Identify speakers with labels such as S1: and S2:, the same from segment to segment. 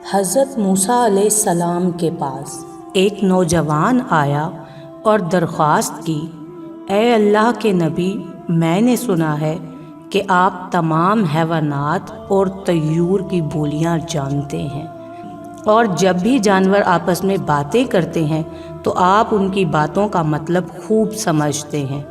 S1: حضرت موسیٰ علیہ السلام کے پاس ایک نوجوان آیا اور درخواست کی، اے اللہ کے نبی، میں نے سنا ہے کہ آپ تمام حیوانات اور طیور کی بولیاں جانتے ہیں، اور جب بھی جانور آپس میں باتیں کرتے ہیں تو آپ ان کی باتوں کا مطلب خوب سمجھتے ہیں۔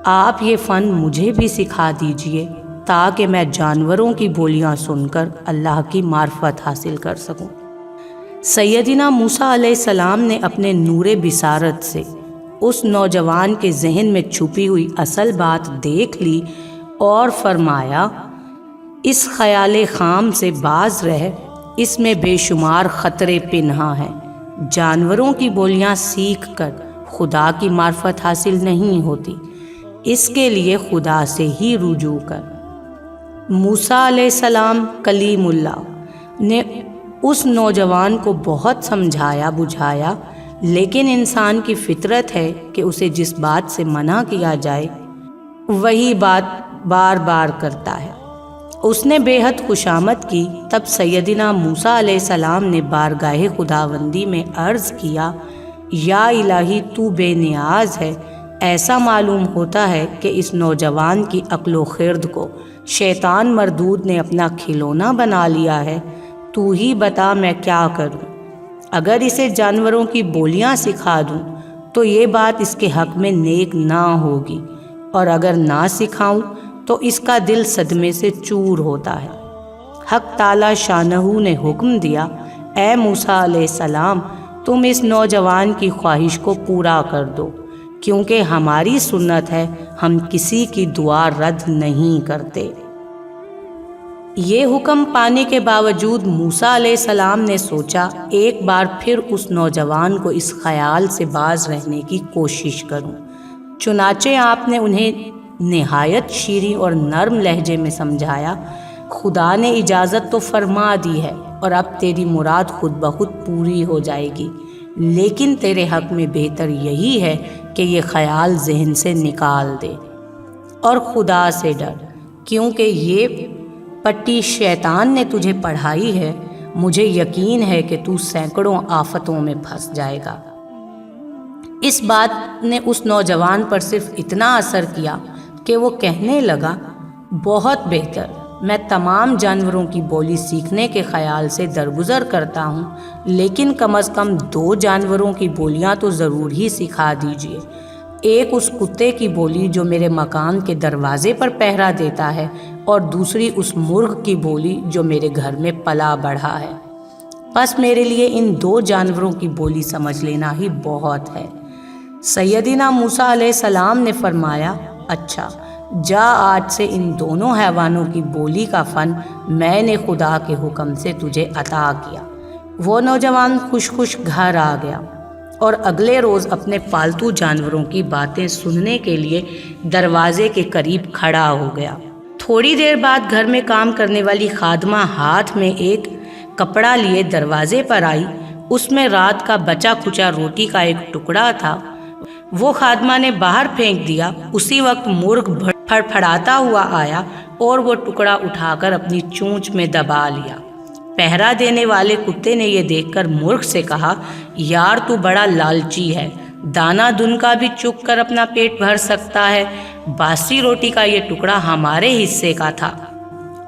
S1: آپ یہ فن مجھے بھی سکھا دیجئے تاکہ میں جانوروں کی بولیاں سن کر اللہ کی معرفت حاصل کر سکوں۔ سیدنا موسیٰ علیہ السلام نے اپنے نور بصارت سے اس نوجوان کے ذہن میں چھپی ہوئی اصل بات دیکھ لی اور فرمایا، اس خیال خام سے باز رہ، اس میں بے شمار خطرے پنہاں ہیں۔ جانوروں کی بولیاں سیکھ کر خدا کی معرفت حاصل نہیں ہوتی، اس کے لیے خدا سے ہی رجوع کر۔ موسیٰ علیہ السلام کلیم اللہ نے اس نوجوان کو بہت سمجھایا بجھایا، لیکن انسان کی فطرت ہے کہ اسے جس بات سے منع کیا جائے وہی بات بار بار کرتا ہے۔ اس نے بے حد خوشامد کی۔ تب سیدنا موسیٰ علیہ السلام نے بارگاہ خداوندی میں عرض کیا، یا الہی، تو بے نیاز ہے، ایسا معلوم ہوتا ہے کہ اس نوجوان کی عقل و خرد کو شیطان مردود نے اپنا کھلونا بنا لیا ہے، تو ہی بتا میں کیا کروں۔ اگر اسے جانوروں کی بولیاں سکھا دوں تو یہ بات اس کے حق میں نیک نہ ہوگی، اور اگر نہ سکھاؤں تو اس کا دل صدمے سے چور ہوتا ہے۔ حق تعالی شانہ نے حکم دیا، اے موسیٰ علیہ السلام، تم اس نوجوان کی خواہش کو پورا کر دو، کیونکہ ہماری سنت ہے ہم کسی کی دعا رد نہیں کرتے۔ یہ حکم پانے کے باوجود موسیٰ علیہ السلام نے سوچا، ایک بار پھر اس نوجوان کو اس خیال سے باز رہنے کی کوشش کروں۔ چنانچہ آپ نے انہیں نہایت شیریں اور نرم لہجے میں سمجھایا، خدا نے اجازت تو فرما دی ہے اور اب تیری مراد خود بخود پوری ہو جائے گی، لیکن تیرے حق میں بہتر یہی ہے کہ یہ خیال ذہن سے نکال دے اور خدا سے ڈر، کیونکہ یہ پٹی شیطان نے تجھے پڑھائی ہے۔ مجھے یقین ہے کہ تو سینکڑوں آفتوں میں پھنس جائے گا۔ اس بات نے اس نوجوان پر صرف اتنا اثر کیا کہ وہ کہنے لگا، بہت بہتر، میں تمام جانوروں کی بولی سیکھنے کے خیال سے درگزر کرتا ہوں، لیکن کم از کم 2 جانوروں کی بولیاں تو ضرور ہی سکھا دیجیے۔ ایک اس کتے کی بولی جو میرے مکان کے دروازے پر پہرا دیتا ہے، اور دوسری اس مرغ کی بولی جو میرے گھر میں پلا بڑھا ہے۔ بس میرے لیے ان 2 جانوروں کی بولی سمجھ لینا ہی بہت ہے۔ سیدنا موسیٰ علیہ السلام نے فرمایا، اچھا، جا، آج سے ان دونوں حیوانوں کی بولی کا فن میں نے خدا کے حکم سے تجھے عطا کیا۔ وہ نوجوان خوش خوش گھر آ گیا اور اگلے روز اپنے پالتو جانوروں کی باتیں سننے کے لیے دروازے کے قریب کھڑا ہو گیا۔ تھوڑی دیر بعد گھر میں کام کرنے والی خادمہ ہاتھ میں ایک کپڑا لیے دروازے پر آئی۔ اس میں رات کا بچا کھچا روٹی کا ایک ٹکڑا تھا۔ وہ خادمہ نے باہر پھینک دیا۔ اسی وقت مرغ پھڑپھڑاتا ہوا آیا اور وہ ٹکڑا اٹھا کر اپنی چونچ میں دبا لیا۔ پہرا دینے والے کتے نے یہ دیکھ کر مرغ سے کہا، یار تو بڑا لالچی ہے، دانہ دن کا بھی چک کر اپنا پیٹ بھر سکتا ہے، باسی روٹی کا یہ ٹکڑا ہمارے حصے کا تھا۔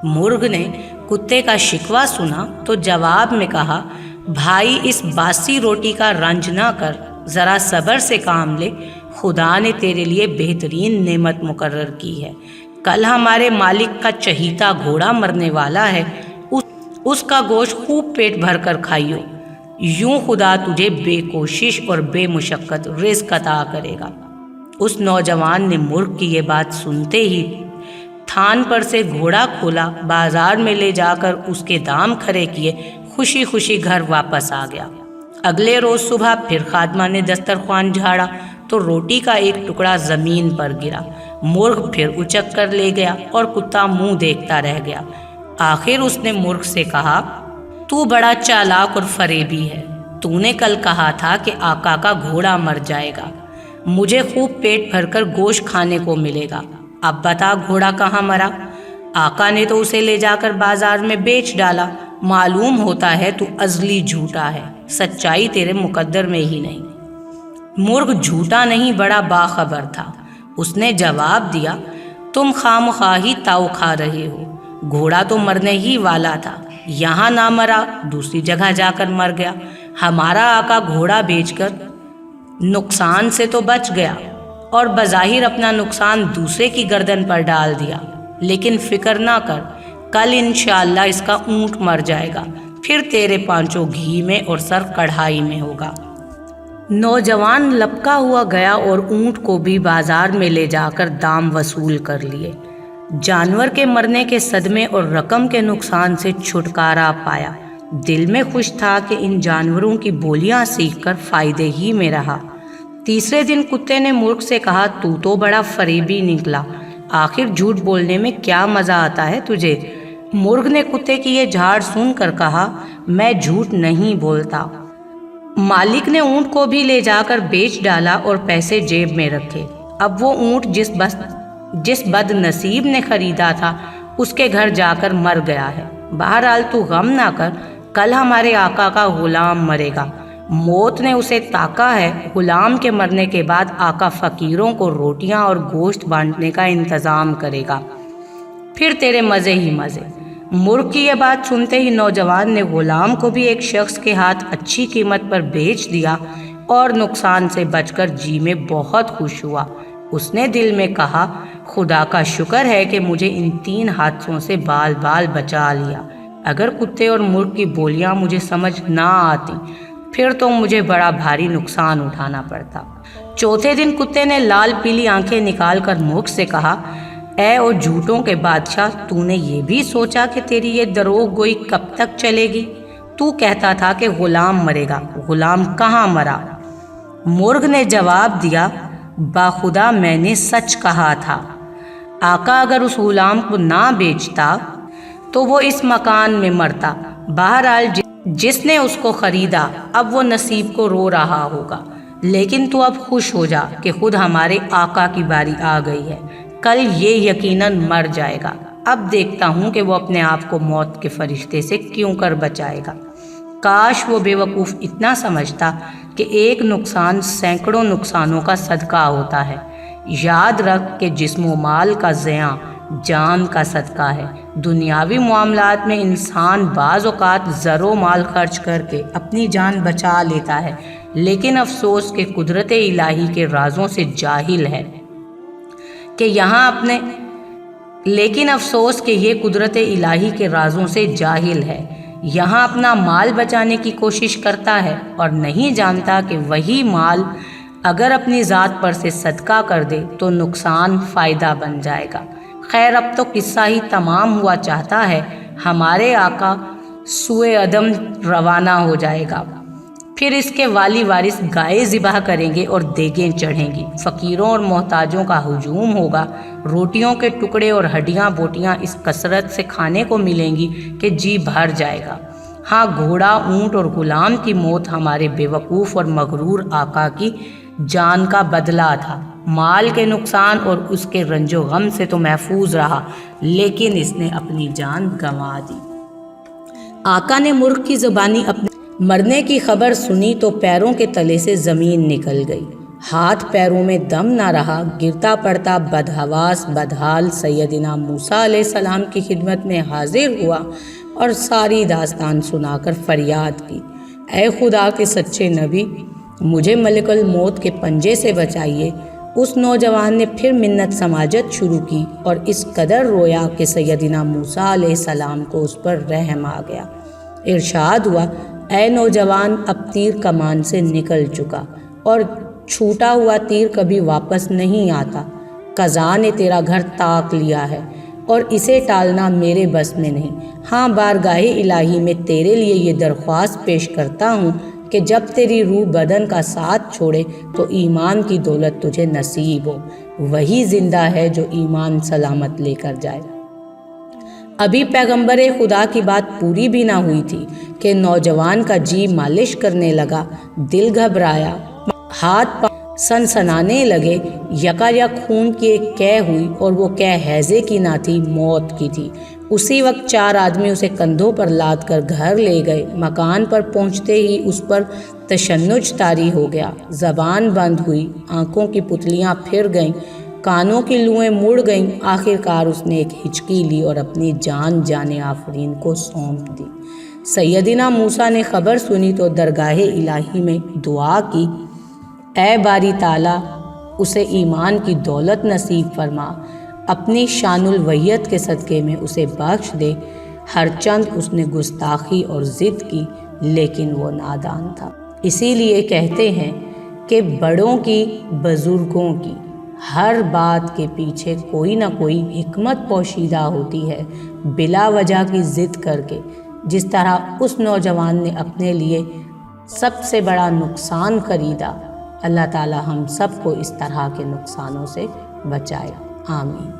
S1: مرغ نے کتے کا شکوہ سنا تو جواب میں کہا، بھائی، اس باسی روٹی کا رنج نہ کر، ذرا صبر سے کام لے، خدا نے تیرے لیے بہترین نعمت مقرر کی ہے۔ کل ہمارے مالک کا چہیتا گھوڑا مرنے والا ہے، اس کا گوشت خوب پیٹ بھر کر کھائیو، یوں خدا تجھے بے کوشش اور بے مشقت رزق عطا کرے گا۔ اس نوجوان نے مرغ کی یہ بات سنتے ہی تھان پر سے گھوڑا کھولا، بازار میں لے جا کر اس کے دام کھڑے کیے، خوشی خوشی گھر واپس آ گیا۔ اگلے روز صبح پھر خادمہ نے دسترخوان جھاڑا تو روٹی کا ایک ٹکڑا زمین پر گرا۔ مرغ پھر اچک کر لے گیا اور کتا منہ دیکھتا رہ گیا۔ آخر اس نے مرغ سے کہا، تو بڑا چالاک اور فریبی ہے، تو نے کل کہا تھا کہ آقا کا گھوڑا مر جائے گا، مجھے خوب پیٹ بھر کر گوشت کھانے کو ملے گا، اب بتا گھوڑا کہاں مرا؟ آقا نے تو اسے لے جا کر بازار میں بیچ ڈالا، معلوم ہوتا ہے تو ازلی جھوٹا ہے، سچائی تیرے مقدر میں ہی نہیں۔ مرغ جھوٹا نہیں، بڑا باخبر تھا۔ اس نے جواب دیا، تم خواہی تاؤ کھا رہے ہو، گھوڑا تو مرنے ہی والا تھا، یہاں نہ مرا دوسری جگہ جا کر مر گیا۔ ہمارا آقا گھوڑا بیچ کر نقصان سے تو بچ گیا اور بظاہر اپنا نقصان دوسرے کی گردن پر ڈال دیا، لیکن فکر نہ کر، کل انشاءاللہ اس کا اونٹ مر جائے گا، پھر تیرے پانچوں گھی میں اور سر کڑھائی میں ہوگا۔ نوجوان لپکا ہوا گیا اور اونٹ کو بھی بازار میں لے جا کر دام وصول کر لیے۔ جانور کے مرنے کے صدمے اور رقم کے نقصان سے چھٹکارا پایا۔ دل میں خوش تھا کہ ان جانوروں کی بولیاں سیکھ کر فائدے ہی میں رہا۔ تیسرے دن کتے نے مرغ سے کہا، تو بڑا فریبی نکلا، آخر جھوٹ بولنے میں کیا مزہ آتا ہے تجھے؟ مرغ نے کتے کی یہ جھاڑ سن کر کہا، میں جھوٹ نہیں بولتا۔ مالک نے اونٹ کو بھی لے جا کر بیچ ڈالا اور پیسے جیب میں رکھے۔ اب وہ اونٹ جس بد نصیب نے خریدا تھا اس کے گھر جا کر مر گیا ہے۔ بہرحال تو غم نہ کر، کل ہمارے آقا کا غلام مرے گا۔ موت نے اسے تاکا ہے، غلام کے مرنے کے بعد آقا فقیروں کو روٹیاں اور گوشت بانٹنے کا انتظام کرے گا، پھر تیرے مزے ہی مزے۔ مرغ کی یہ بات سنتے ہی نوجوان نے غلام کو بھی ایک شخص کے ہاتھ اچھی قیمت پر بیچ دیا اور نقصان سے بچ کر جی میں بہت خوش ہوا۔ اس نے دل میں کہا، خدا کا شکر ہے کہ مجھے ان 3 حادثوں سے بال بال بچا لیا۔ اگر کتے اور مرغ کی بولیاں مجھے سمجھ نہ آتی پھر تو مجھے بڑا بھاری نقصان اٹھانا پڑتا۔ چوتھے دن کتے نے لال پیلی آنکھیں نکال کر مرغ سے کہا، اے اور جھوٹوں کے بادشاہ، تو نے یہ بھی سوچا کہ تیری یہ دروغ گوئی کب تک چلے گی؟ تو کہتا تھا کہ غلام مرے گا، غلام کہاں مرا؟ مرغ نے جواب دیا، باخدا میں نے سچ کہا تھا۔ آقا اگر اس غلام کو نہ بیچتا تو وہ اس مکان میں مرتا۔ بہرحال جس نے اس کو خریدا اب وہ نصیب کو رو رہا ہوگا، لیکن تو اب خوش ہو جا کہ خود ہمارے آقا کی باری آ گئی ہے، کل یہ یقیناً مر جائے گا۔ اب دیکھتا ہوں کہ وہ اپنے آپ کو موت کے فرشتے سے کیوں کر بچائے گا۔ کاش وہ بے وقوف اتنا سمجھتا کہ ایک نقصان سینکڑوں نقصانوں کا صدقہ ہوتا ہے۔ یاد رکھ کہ جسم و مال کا زیاں جان کا صدقہ ہے۔ دنیاوی معاملات میں انسان بعض اوقات زر و مال خرچ کر کے اپنی جان بچا لیتا ہے، لیکن افسوس کہ قدرت الہی کے رازوں سے جاہل ہے یہ قدرت الہی کے رازوں سے جاہل ہے، یہاں اپنا مال بچانے کی کوشش کرتا ہے اور نہیں جانتا کہ وہی مال اگر اپنی ذات پر سے صدقہ کر دے تو نقصان فائدہ بن جائے گا۔ خیر، اب تو قصہ ہی تمام ہوا چاہتا ہے، ہمارے آقا سوئے عدم روانہ ہو جائے گا، پھر اس کے والی وارث گائے ذبح کریں گے اور دیگیں چڑھیں گی، فقیروں اور محتاجوں کا ہجوم ہوگا، روٹیوں کے ٹکڑے اور ہڈیاں بوٹیاں اس کثرت سے کھانے کو ملیں گی کہ جی بھر جائے گا۔ ہاں، گھوڑا، اونٹ اور غلام کی موت ہمارے بے وقوف اور مغرور آقا کی جان کا بدلہ تھا۔ مال کے نقصان اور اس کے رنج و غم سے تو محفوظ رہا، لیکن اس نے اپنی جان گنوا دی۔ آقا نے مرغ کی زبانی اپنے مرنے کی خبر سنی تو پیروں کے تلے سے زمین نکل گئی، ہاتھ پیروں میں دم نہ رہا، گرتا پڑتا بدحواس بدحال سیدنا موسیٰ علیہ السلام کی خدمت میں حاضر ہوا اور ساری داستان سنا کر فریاد کی، اے خدا کے سچے نبی، مجھے ملک الموت کے پنجے سے بچائیے۔ اس نوجوان نے پھر منت سماجت شروع کی اور اس قدر رویا کہ سیدنا موسیٰ علیہ السلام کو اس پر رحم آ گیا۔ ارشاد ہوا، اے نوجوان، اب تیر کمان سے نکل چکا اور چھوٹا ہوا تیر کبھی واپس نہیں آتا۔ قضا نے تیرا گھر تاک لیا ہے اور اسے ٹالنا میرے بس میں نہیں۔ ہاں، بارگاہ الہی میں تیرے لیے یہ درخواست پیش کرتا ہوں کہ جب تیری روح بدن کا ساتھ چھوڑے تو ایمان کی دولت تجھے نصیب ہو، وہی زندہ ہے جو ایمان سلامت لے کر جائے۔ ابھی پیغمبر خدا کی بات پوری بھی نہ ہوئی تھی کہ نوجوان کا جی مالش کرنے لگا، دل گھبرایا، ہاتھ پاؤں سنسنانے لگے، یکایک خون کی ایک قے ہوئی اور وہ قے ہیضے کی نہ تھی، موت کی تھی۔ اسی وقت 4 آدمی اسے کندھوں پر لاد کر گھر لے گئے۔ مکان پر پہنچتے ہی اس پر تشنج طاری ہو گیا، زبان بند ہوئی، آنکھوں کی پتلیاں پھر گئیں، کانوں کی لوئیں مڑ گئیں۔ آخرکار اس نے ایک ہچکی لی اور اپنی جان جان آفرین کو سونپ دی۔ سیدنا موسیٰ نے خبر سنی تو درگاہ الہی میں دعا کی، اے باری تعالیٰ اسے ایمان کی دولت نصیب فرما، اپنی شان الوحیت کے صدقے میں اسے بخش دے۔ ہر چند اس نے گستاخی اور ضد کی، لیکن وہ نادان تھا۔ اسی لیے کہتے ہیں کہ بڑوں کی، بزرگوں کی ہر بات کے پیچھے کوئی نہ کوئی حکمت پوشیدہ ہوتی ہے، بلا وجہ کی ضد کر کے۔ جس طرح اس نوجوان نے اپنے لیے سب سے بڑا نقصان خریدا، اللہ تعالی ہم سب کو اس طرح کے نقصانوں سے بچائے، آمین۔